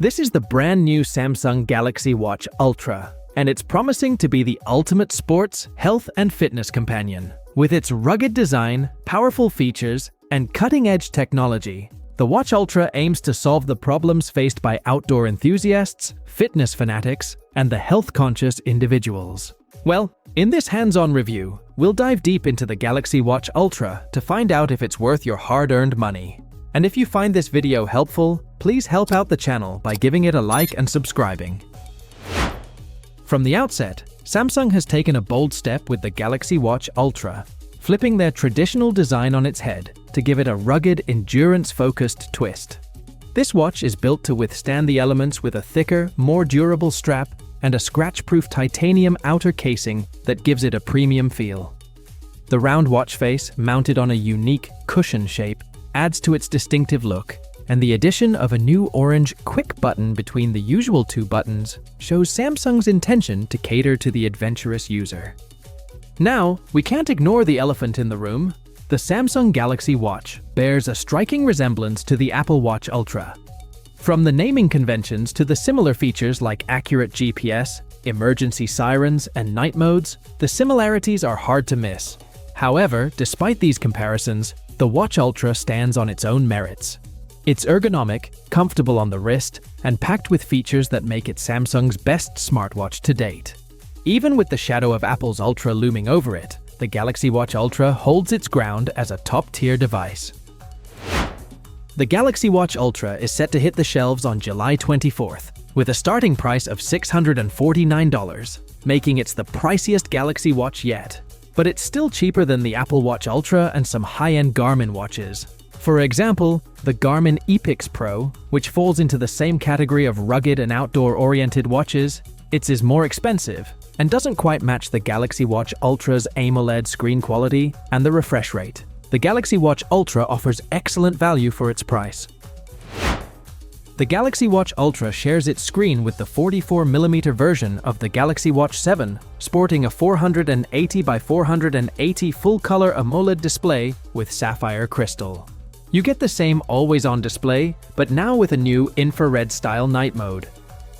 This is the brand new Samsung Galaxy Watch Ultra, and it's promising to be the ultimate sports, health, and fitness companion. With its rugged design, powerful features, and cutting-edge technology, the Watch Ultra aims to solve the problems faced by outdoor enthusiasts, fitness fanatics, and the health-conscious individuals. Well, in this hands-on review, we'll dive deep into the Galaxy Watch Ultra to find out if it's worth your hard-earned money. And if you find this video helpful, please help out the channel by giving it a like and subscribing. From the outset, Samsung has taken a bold step with the Galaxy Watch Ultra, flipping their traditional design on its head to give it a rugged, endurance-focused twist. This watch is built to withstand the elements with a thicker, more durable strap and a scratch-proof titanium outer casing that gives it a premium feel. The round watch face, mounted on a unique cushion shape, adds to its distinctive look, and the addition of a new orange quick button between the usual two buttons shows Samsung's intention to cater to the adventurous user. Now, we can't ignore the elephant in the room. The Samsung Galaxy Watch bears a striking resemblance to the Apple Watch Ultra. From the naming conventions to the similar features like accurate GPS, emergency sirens, and night modes, the similarities are hard to miss. However, despite these comparisons, the Watch Ultra stands on its own merits. It's ergonomic, comfortable on the wrist, and packed with features that make it Samsung's best smartwatch to date. Even with the shadow of Apple's Ultra looming over it, the Galaxy Watch Ultra holds its ground as a top-tier device. The Galaxy Watch Ultra is set to hit the shelves on July 24th, with a starting price of $649, making it the priciest Galaxy Watch yet. But it's still cheaper than the Apple Watch Ultra and some high-end Garmin watches. For example, the Garmin Epix Pro, which falls into the same category of rugged and outdoor-oriented watches, is more expensive and doesn't quite match the Galaxy Watch Ultra's AMOLED screen quality and the refresh rate. The Galaxy Watch Ultra offers excellent value for its price. The Galaxy Watch Ultra shares its screen with the 44mm version of the Galaxy Watch 7, sporting a 480 by 480 full-color AMOLED display with sapphire crystal. You get the same always-on display, but now with a new infrared-style night mode.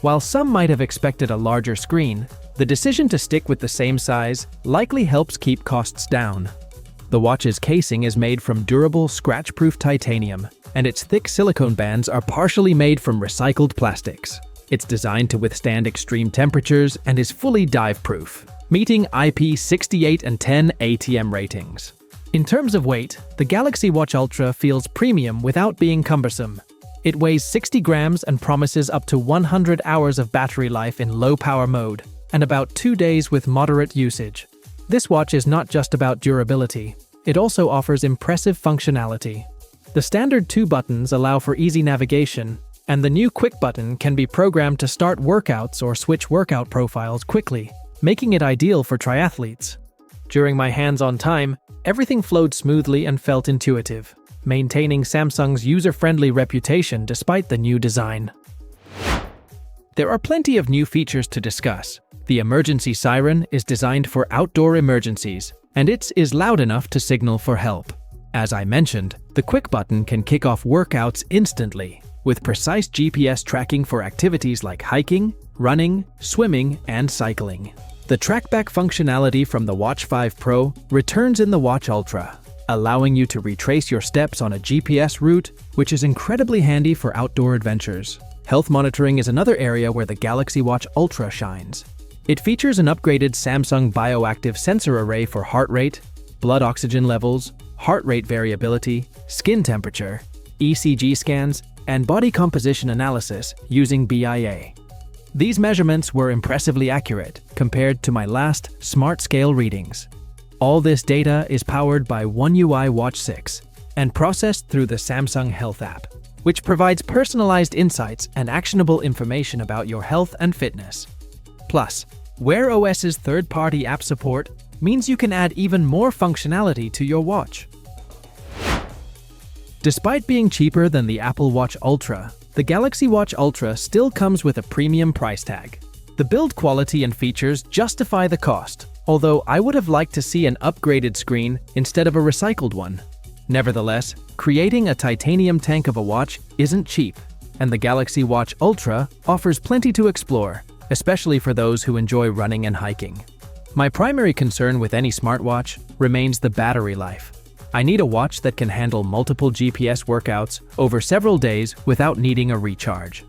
While some might have expected a larger screen, the decision to stick with the same size likely helps keep costs down. The watch's casing is made from durable, scratch-proof titanium, and its thick silicone bands are partially made from recycled plastics. It's designed to withstand extreme temperatures and is fully dive-proof, meeting IP68 and 10 ATM ratings. In terms of weight, the Galaxy Watch Ultra feels premium without being cumbersome. It weighs 60 grams and promises up to 100 hours of battery life in low-power mode, and about 2 days with moderate usage. This watch is not just about durability, it also offers impressive functionality. The standard 2 buttons allow for easy navigation, and the new quick button can be programmed to start workouts or switch workout profiles quickly, making it ideal for triathletes. During my hands-on time, everything flowed smoothly and felt intuitive, maintaining Samsung's user-friendly reputation despite the new design. There are plenty of new features to discuss. The emergency siren is designed for outdoor emergencies, and it is loud enough to signal for help. As I mentioned, the quick button can kick off workouts instantly, with precise GPS tracking for activities like hiking, running, swimming, and cycling. The trackback functionality from the Watch 5 Pro returns in the Watch Ultra, allowing you to retrace your steps on a GPS route, which is incredibly handy for outdoor adventures. Health monitoring is another area where the Galaxy Watch Ultra shines. It features an upgraded Samsung Bioactive sensor array for heart rate, blood oxygen levels, heart rate variability, skin temperature, ECG scans, and body composition analysis using BIA. These measurements were impressively accurate compared to my last Smart Scale readings. All this data is powered by One UI Watch 6 and processed through the Samsung Health app, which provides personalized insights and actionable information about your health and fitness. Plus, Wear OS's third-party app support means you can add even more functionality to your watch. Despite being cheaper than the Apple Watch Ultra, the Galaxy Watch Ultra still comes with a premium price tag. The build quality and features justify the cost, although I would have liked to see an upgraded screen instead of a recycled one. Nevertheless, creating a titanium tank of a watch isn't cheap, and the Galaxy Watch Ultra offers plenty to explore, especially for those who enjoy running and hiking. My primary concern with any smartwatch remains the battery life. I need a watch that can handle multiple GPS workouts over several days without needing a recharge.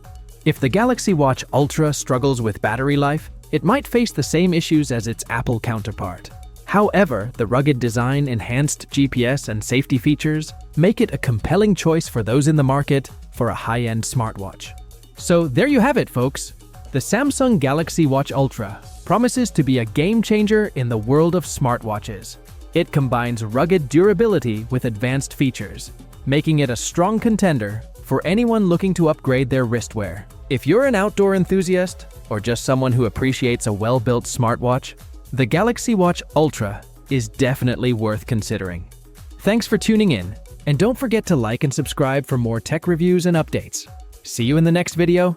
If the Galaxy Watch Ultra struggles with battery life, it might face the same issues as its Apple counterpart. However, the rugged design, enhanced GPS, and safety features make it a compelling choice for those in the market for a high-end smartwatch. So there you have it, folks. The Samsung Galaxy Watch Ultra promises to be a game-changer in the world of smartwatches. It combines rugged durability with advanced features, making it a strong contender for anyone looking to upgrade their wristwear. If you're an outdoor enthusiast or just someone who appreciates a well-built smartwatch, the Galaxy Watch Ultra is definitely worth considering. Thanks for tuning in, and don't forget to like and subscribe for more tech reviews and updates. See you in the next video.